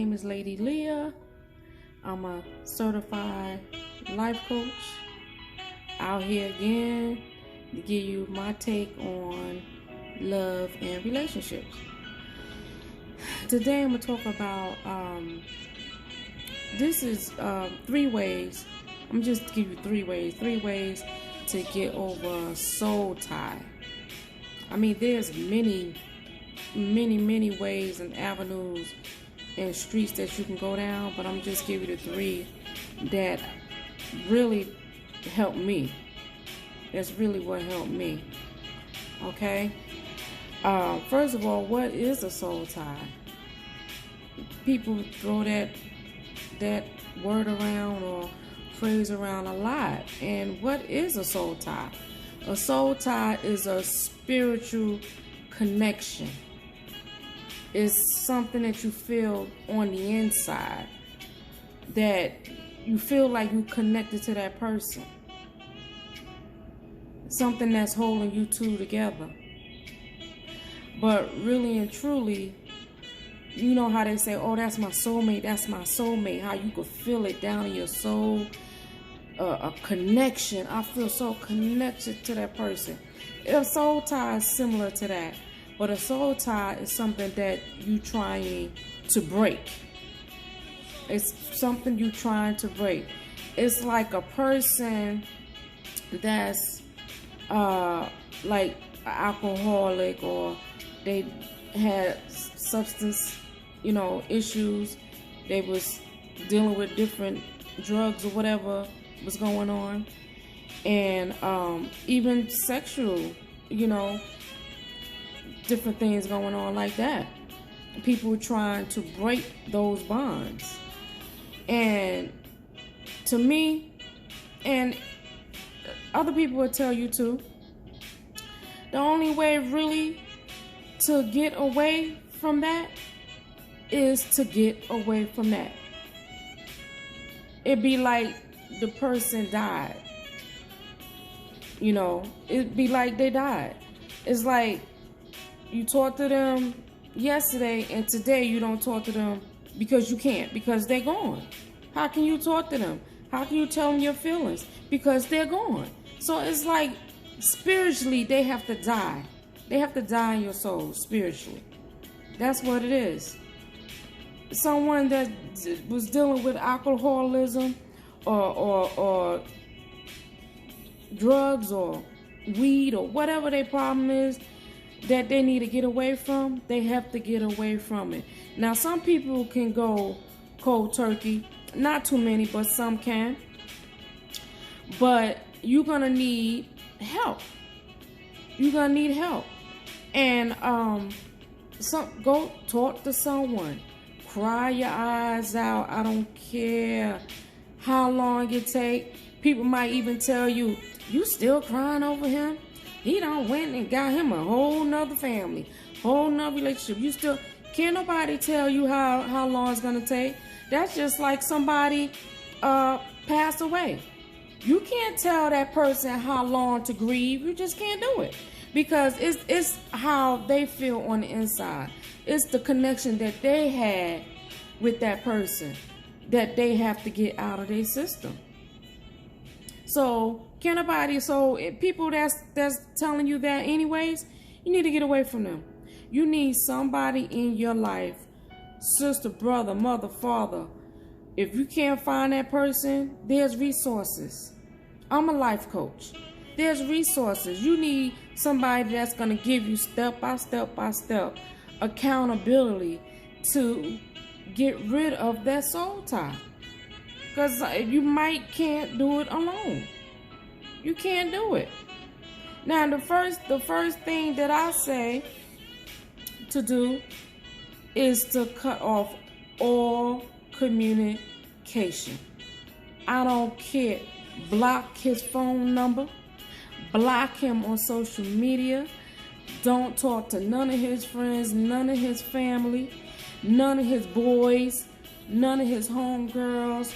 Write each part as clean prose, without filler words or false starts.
name is Lady Leah. I'm a certified life coach out here again to give you my take on love and relationships. Today I'm going to talk about this is 3 ways. I'm just give you 3 ways to get over a soul tie. I mean, there's many ways and avenues and streets that you can go down, but I'm just giving you the 3 that really helped me. That's really what helped me. Okay? First of all, what is a soul tie? People throw that word around or phrase around a lot. And what is a soul tie? A soul tie is a spiritual connection. It's something that you feel on the inside, that you feel like you connected to that person. Something that's holding you two together. But really and truly, you know how they say, oh, that's my soulmate, that's my soulmate. How you could feel it down in your soul. A connection. I feel so connected to that person. A soul tie is similar to that. But a soul tie is something that you trying to break. It's something you trying to break. It's like a person that's like an alcoholic, or they had substance, issues. They was dealing with different drugs or whatever was going on, and even sexual, different things going on like that. People trying to break those bonds. And to me, and other people will tell you too, the only way really to get away from that is to get away from that. It'd be like the person died. It'd be like they died. It's like you talked to them yesterday and today you don't talk to them because you can't, because they're gone. How can you talk to them? How can you tell them your feelings? Because they're gone. So it's like spiritually they have to die. They have to die in your soul spiritually. That's what it is. Someone that was dealing with alcoholism or drugs or weed or whatever their problem is that they need to get away from, they have to get away from it. Now, some people can go cold turkey. Not too many, but some can. But you're going to need help. You're going to need help. And go talk to someone. Cry your eyes out. I don't care how long it take. People might even tell you, you still crying over him? He done went and got him a whole nother family, whole nother relationship. You still, can't nobody tell you how long it's gonna take. That's just like somebody passed away. You can't tell that person how long to grieve. You just can't do it. Because it's how they feel on the inside. It's the connection that they had with that person that they have to get out of their system. So people that's telling you that anyways, you need to get away from them. You need somebody in your life, sister, brother, mother, father. If you can't find that person, there's resources. I'm a life coach. There's resources. You need somebody that's going to give you step by step accountability to get rid of that soul tie. Because you can't do it alone. You can't do it. Now, the first thing that I say to do is to cut off all communication. I don't care. Block his phone number. Block him on social media. Don't talk to none of his friends, none of his family, none of his boys, none of his homegirls,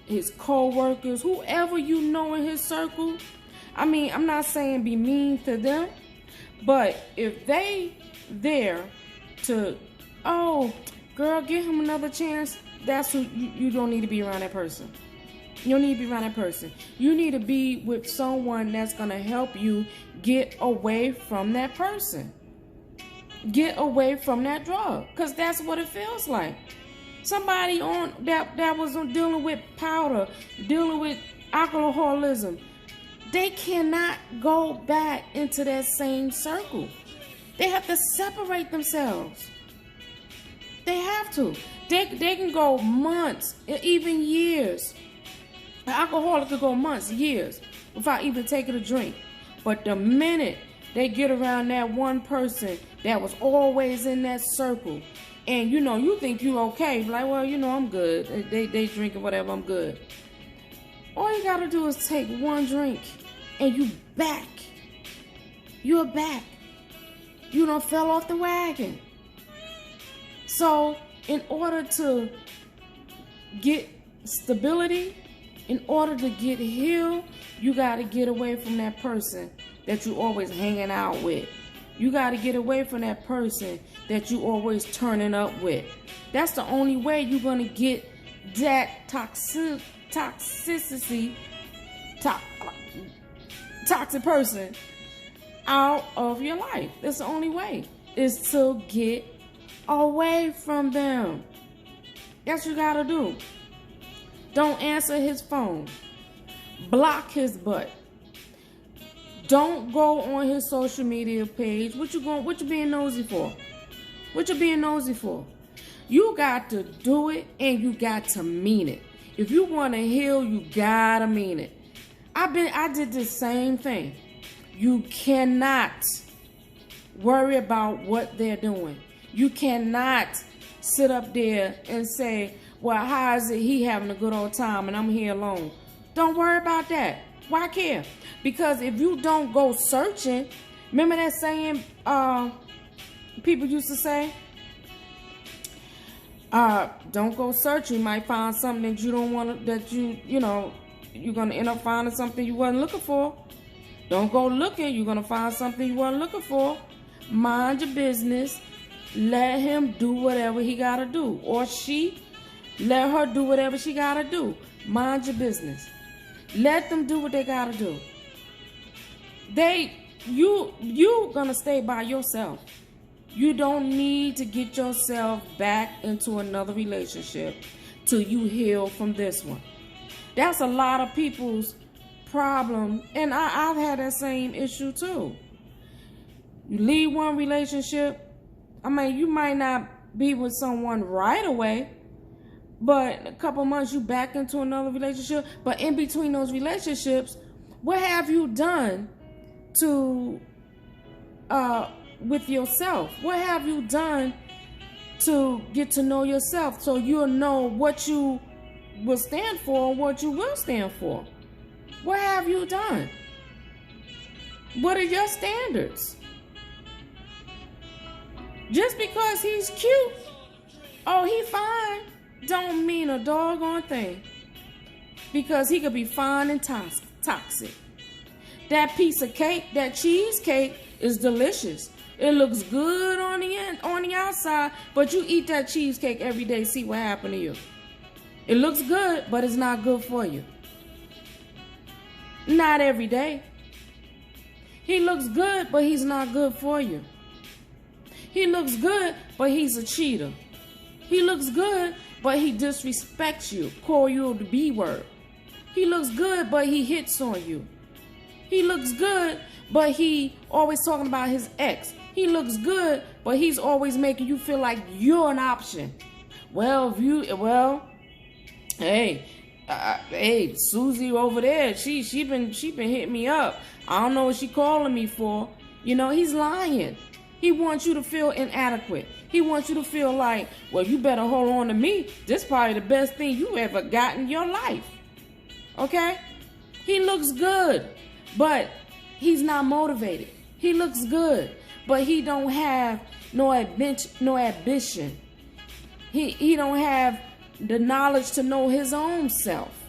his co-workers, whoever you know in his circle. I mean, I'm not saying be mean to them, but if they there to, oh, girl, give him another chance. That's who you don't need to be around that person. You don't need to be around that person. You need to be with someone that's going to help you get away from that person. Get away from that drug. Because that's what it feels like. Somebody on that was dealing with powder, dealing with alcoholism, they cannot go back into that same circle. They have to separate themselves. They have to. They can go months, even years. An alcoholic could go months, years, without even taking a drink. But the minute they get around that one person that was always in that circle, and you think you okay, like, well, I'm good. They drinking whatever, I'm good. All you gotta do is take one drink, and you back. You're back. You done fell off the wagon. So, in order to get stability, in order to get healed, you got to get away from that person that you always hanging out with. You got to get away from that person that you always turning up with. That's the only way you're going to get that toxic person out of your life. That's the only way, is to get away from them. That's what you got to do. Don't answer his phone. Block his butt. Don't go on his social media page. What you being nosy for? What you being nosy for? You got to do it, and you got to mean it. If you want to heal, you gotta mean it. I did the same thing. You cannot worry about what they're doing. You cannot sit up there and say, well, how is it he having a good old time and I'm here alone? Don't worry about that. Why care? Because if you don't go searching, remember that saying people used to say? Don't go searching. You might find something that you don't want to, you're going to end up finding something you wasn't looking for. Don't go looking. You're going to find something you weren't looking for. Mind your business. Let him do whatever he got to do. Or she. Let her do whatever she gotta do. Mind your business. Let them do what they gotta do. You gonna stay by yourself. You don't need to get yourself back into another relationship till you heal from this one. That's a lot of people's problem, and I've had that same issue too. You leave one relationship. You might not be with someone right away, but a couple months you back into another relationship. But in between those relationships, what have you done to with yourself? What have you done to get to know yourself, so you'll know what you will stand for and what you will stand for? What have you done? What are your standards? Just because he's cute, oh, he fine, don't mean a doggone thing. Because he could be fine and toxic. That piece of cake, that cheesecake, is delicious. It looks good on the outside, but you eat that cheesecake every day, see what happened to you. It looks good, but it's not good for you. Not every day. He looks good, but he's not good for you. He looks good, but he's a cheater. He looks good, but he disrespects you, call you the B word. He looks good, but he hits on you. He looks good, but he always talking about his ex. He looks good, but he's always making you feel like you're an option. Hey, Susie over there, she been hitting me up. I don't know what she calling me for. He's lying. He wants you to feel inadequate. He wants you to feel like, well, you better hold on to me. This is probably the best thing you ever got in your life. Okay? He looks good, but he's not motivated. He looks good, but he don't have no ambition. He don't have the knowledge to know his own self.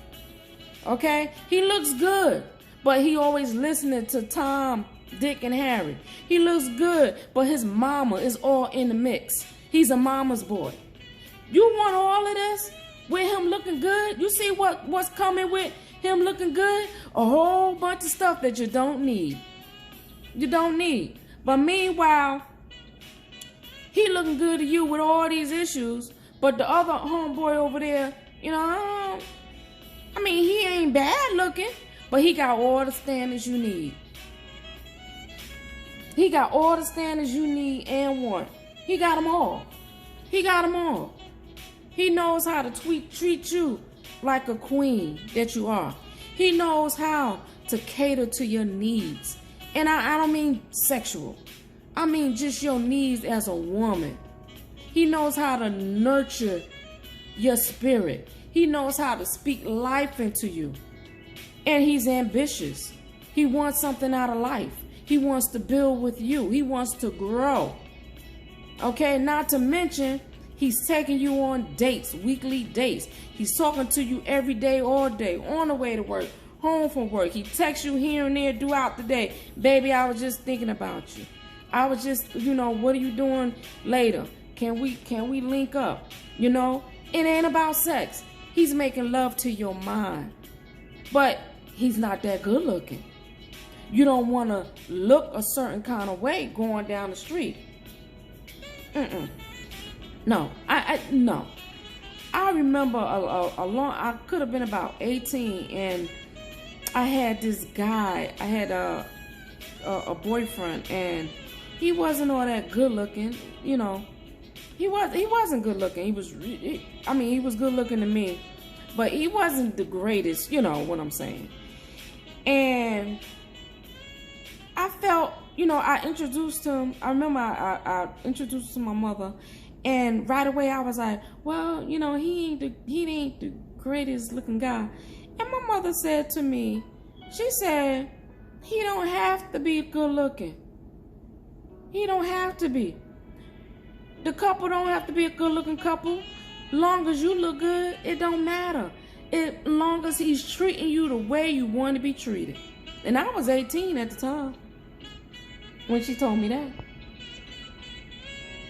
Okay? He looks good, but he always listening to Tom, Dick, and Harry. He looks good, but his mama is all in the mix. He's a mama's boy. You want all of this with him looking good? You see what's coming with him looking good? A whole bunch of stuff that you don't need. You don't need. But meanwhile, he looking good to you with all these issues. But the other homeboy over there, you know, I mean, he ain't bad looking, but he got all the standards you need. He got all the standards you need and want. He got them all. He got them all. He knows how to treat you like a queen that you are. He knows how to cater to your needs. And I don't mean sexual. I mean just your needs as a woman. He knows how to nurture your spirit. He knows how to speak life into you. And he's ambitious. He wants something out of life. He wants to build with you. He wants to grow. Okay, not to mention, he's taking you on dates, weekly dates. He's talking to you every day, all day, on the way to work, home from work. He texts you here and there throughout the day. Baby, I was just thinking about you. I was just, what are you doing later? Can we link up? It ain't about sex. He's making love to your mind. But he's not that good looking. You don't want to look a certain kind of way going down the street. No, no. I remember I could have been about 18, and I had this guy. I had a boyfriend, and he wasn't all that good looking. He wasn't good looking. He was good looking to me, but he wasn't the greatest. You know what I'm saying? And I felt, I introduced him. I remember I introduced him to my mother, and right away I was like, well, he ain't the greatest looking guy. And my mother said to me, she said, he don't have to be good looking. He don't have to be. The couple don't have to be a good looking couple. Long as you look good, it don't matter. Long as he's treating you the way you want to be treated. And I was 18 at the time when she told me that.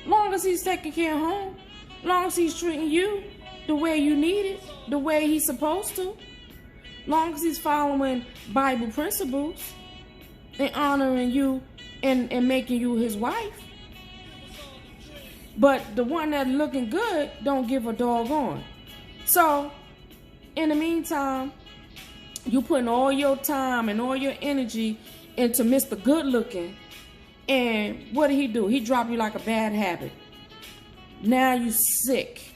Long as he's taking care of home, long as he's treating you the way you need it, the way he's supposed to, long as he's following Bible principles and honoring you and making you his wife. But the one that's looking good don't give a doggone. So, in the meantime, you putting all your time and all your energy into Mr. Good Looking, and what did he do? He dropped you like a bad habit. Now you sick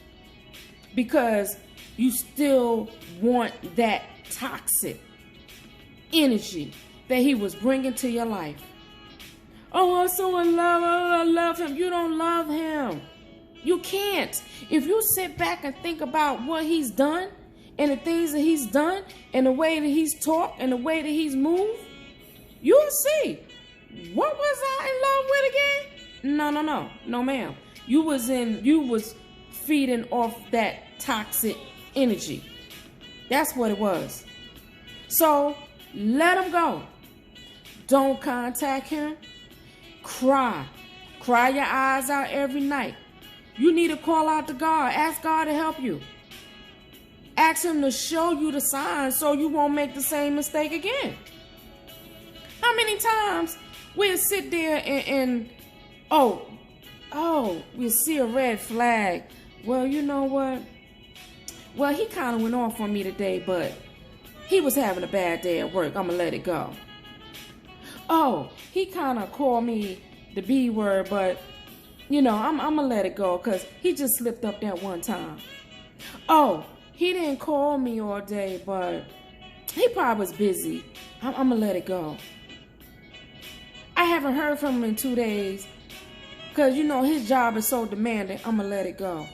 because you still want that toxic energy that he was bringing to your life. Oh, I'm so in love. Oh, I love him. You don't love him. You can't. If you sit back and think about what he's done and the things that he's done and the way that he's talked and the way that he's moved, you'll see. What was I in love with again? No, ma'am. You was feeding off that toxic energy. That's what it was. So let him go. Don't contact him. Cry your eyes out every night. You need to call out to God. Ask God to help you. Ask him to show you the signs so you won't make the same mistake again. How many times we'll sit there and we'll see a red flag. Well, you know what? Well, he kind of went off on me today, but he was having a bad day at work. I'm going to let it go. Oh, he kind of called me the B word, but, I'm going to let it go because he just slipped up that one time. Oh, he didn't call me all day, but he probably was busy. I'm going to let it go. I haven't heard from him in 2 days because, his job is so demanding. I'm going to let it go.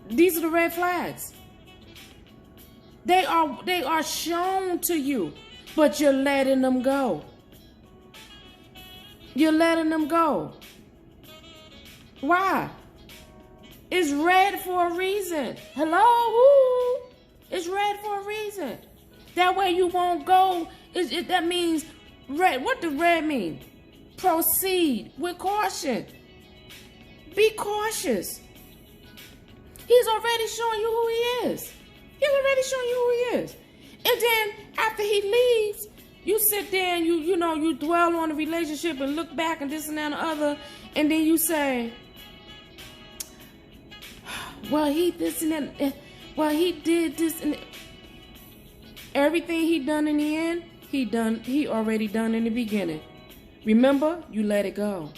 These are the red flags. They are shown to you, but you're letting them go. You're letting them go. Why? It's red for a reason. Hello? Woo. It's red for a reason. That way you won't go. That means red. What does red mean? Proceed with caution. Be cautious. He's already showing you who he is. He's already showing you who he is. And then after he leaves, you sit there and you dwell on the relationship and look back and this and that and the other. And then you say, well, he this and that. Well, he did this and that. Everything he done in the end, he already done in the beginning. Remember, you let it go.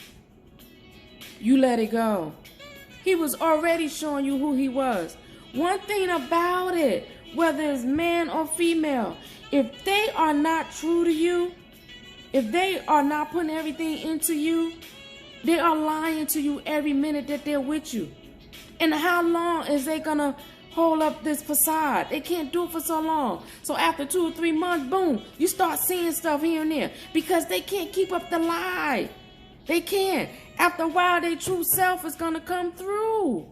You let it go. He was already showing you who he was. One thing about it, whether it's man or female, if they are not true to you, if they are not putting everything into you, they are lying to you every minute that they're with you. And how long is they gonna hold up this facade? They can't do it for so long. So after 2 or 3 months, boom, you start seeing stuff here and there because they can't keep up the lie. They can't. After a while, their true self is gonna come through.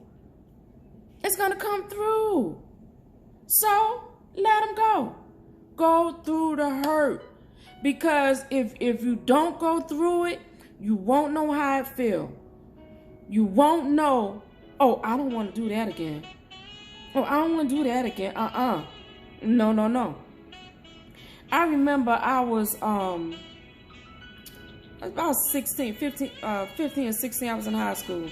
It's gonna come through. So let them go. Go through the hurt. Because if you don't go through it, you won't know how it feels. You won't know, oh, I don't want to do that again. Oh, I don't want to do that again. No. I remember I was about 15 or 16. I was in high school.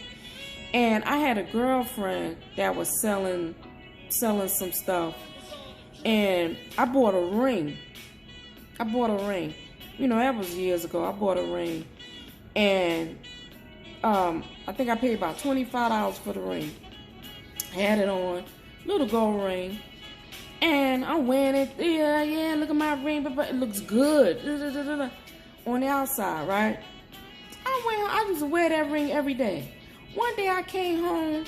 And I had a girlfriend that was selling some stuff. And I bought a ring. You know, that was years ago. I bought a ring. And I think I paid about $25 for the ring. Had it on. Little gold ring. And I'm wearing it. Yeah, look at my ring. But it looks good. On the outside, right? I used to wear that ring every day. One day I came home.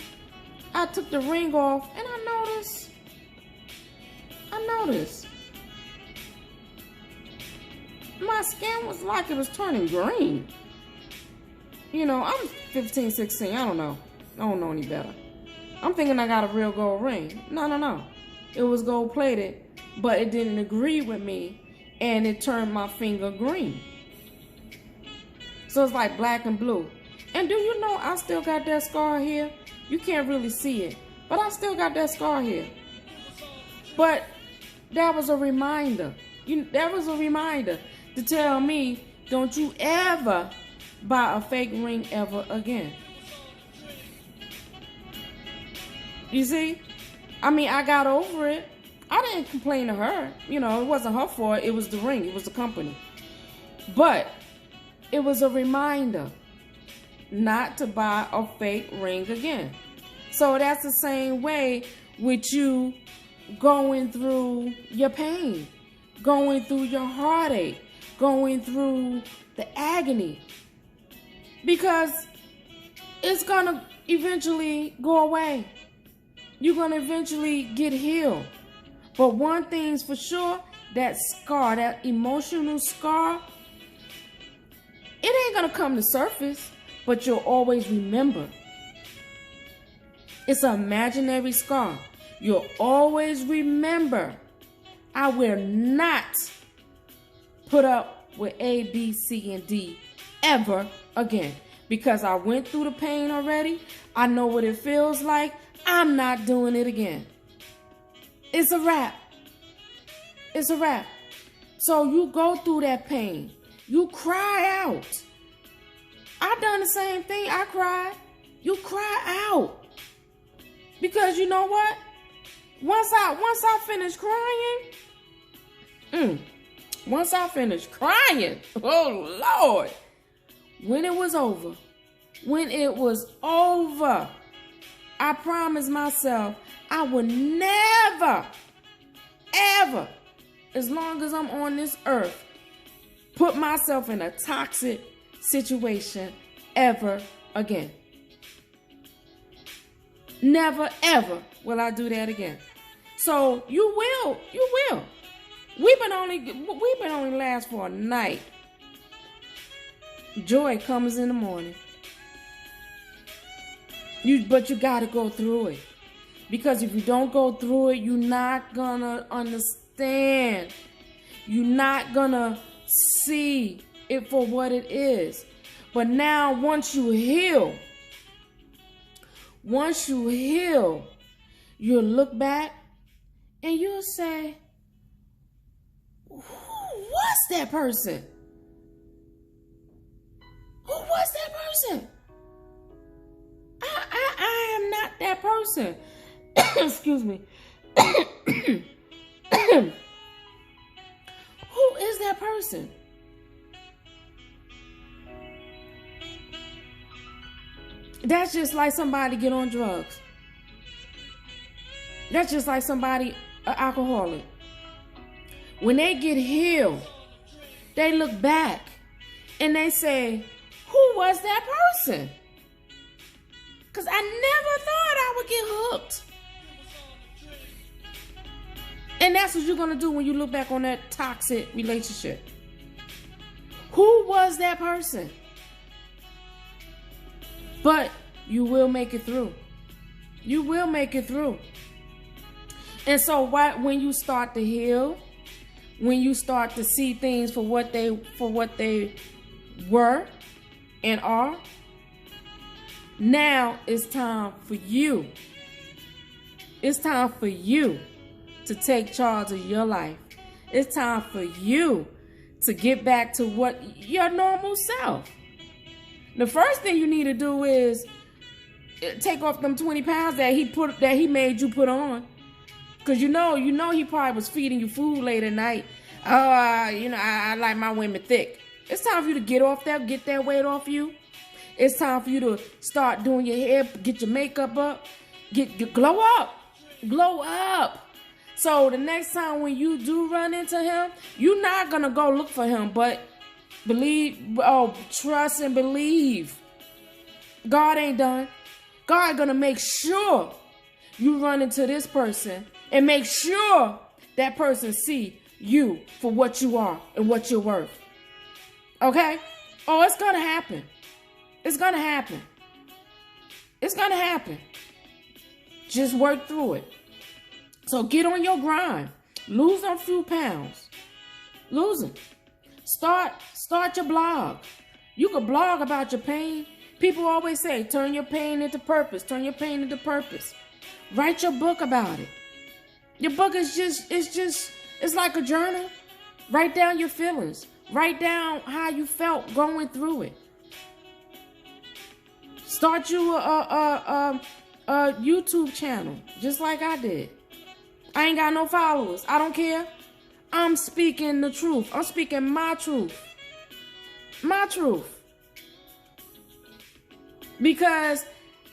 I took the ring off. And I noticed. My skin was like it was turning green. You know, I'm 15, 16. I don't know any better. I'm thinking I got a real gold ring. No. It was gold plated, but it didn't agree with me, and it turned my finger green. So it's like black and blue. And do you know I still got that scar here? You can't really see it, but I still got that scar here. But that was a reminder. That was a reminder to tell me, don't you ever buy a fake ring ever again. You see? I mean, I got over it. I didn't complain to her. You know, it wasn't her fault. It was the ring. It was the company. But it was a reminder not to buy a fake ring again. So that's the same way with you going through your pain, going through your heartache, going through the agony. Because it's going to eventually go away. You're going to eventually get healed. But one thing's for sure, that scar, that emotional scar, it ain't going to come to surface, but you'll always remember. It's an imaginary scar. You'll always remember, I will not put up with A, B, C, and D ever again. Because I went through the pain already. I know what it feels like. I'm not doing it again. It's a wrap. It's a wrap. So you go through that pain. You cry out. I done the same thing. I cried. You cry out. Because you know what? Once I finish crying, once I finished crying, oh Lord, when it was over, I promised myself I would never, ever, as long as I'm on this earth, put myself in a toxic situation ever again. Never, ever will I do that again. So you will. Weeping only lasts for a night. Joy comes in the morning. But you got to go through it. Because if you don't go through it, you're not going to understand. You're not going to see it for what it is. But now, once you heal, once you heal, you'll look back and you'll say, who was that person? Who was that person? I am not that person. Excuse me. Who is that person? That's just like somebody get on drugs. That's just like somebody, an alcoholic. When they get healed, they look back and they say, who was that person? Because I never thought I would get hooked. And that's what you're going to do when you look back on that toxic relationship. Who was that person? But you will make it through. You will make it through. And so when you start to heal, when you start to see things for what they were and are, now it's time for you. It's time for you to take charge of your life. It's time for you to get back to what your normal self. The first thing you need to do is take off them 20 pounds that he made you put on. Cause you know he probably was feeding you food late at night. I like my women thick. It's time for you to get that weight off you. It's time for you to start doing your hair, get your makeup up, get glow up. So the next time when you do run into him, you're not gonna go look for him, but trust and believe. God ain't done. God gonna make sure you run into this person and make sure that person see you for what you are and what you're worth. Okay? Oh, it's gonna happen. It's gonna happen. It's gonna happen. Just work through it. So get on your grind. Lose a few pounds. Lose them. Start your blog. You can blog about your pain. People always say, turn your pain into purpose. Turn your pain into purpose. Write your book about it. Your book is it's like a journal. Write down your feelings. Write down how you felt going through it. Start you a YouTube channel, just like I did. I ain't got no followers. I don't care. I'm speaking the truth. I'm speaking my truth. My truth. Because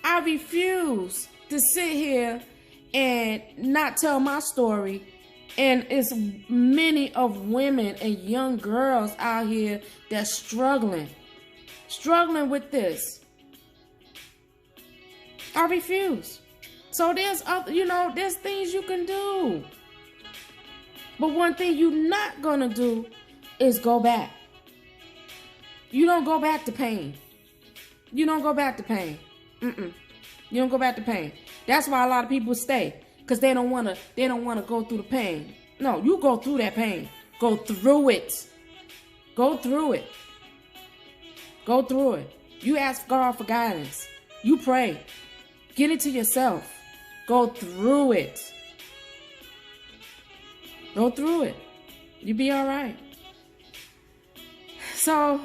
I refuse to sit here and not tell my story. And it's many of women and young girls out here that's struggling with this. I refuse. So there's things you can do. But one thing you're not gonna do is go back. You don't go back to pain. You don't go back to pain. You don't go back to pain. That's why a lot of people stay, because they don't wanna go through the pain. No, you go through that pain. Go through it. Go through it. Go through it. You ask God for guidance. You pray. Get it to yourself. Go through it. Go through it. You'll be all right. So,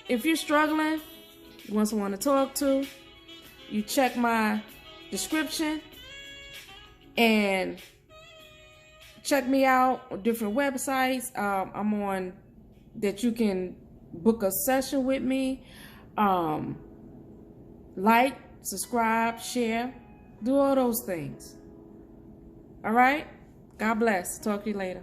if you're struggling, you want someone to talk to, you check my description and check me out on different websites. I'm on that you can book a session with me. Like, subscribe, share, do all those things. All right? God bless. Talk to you later.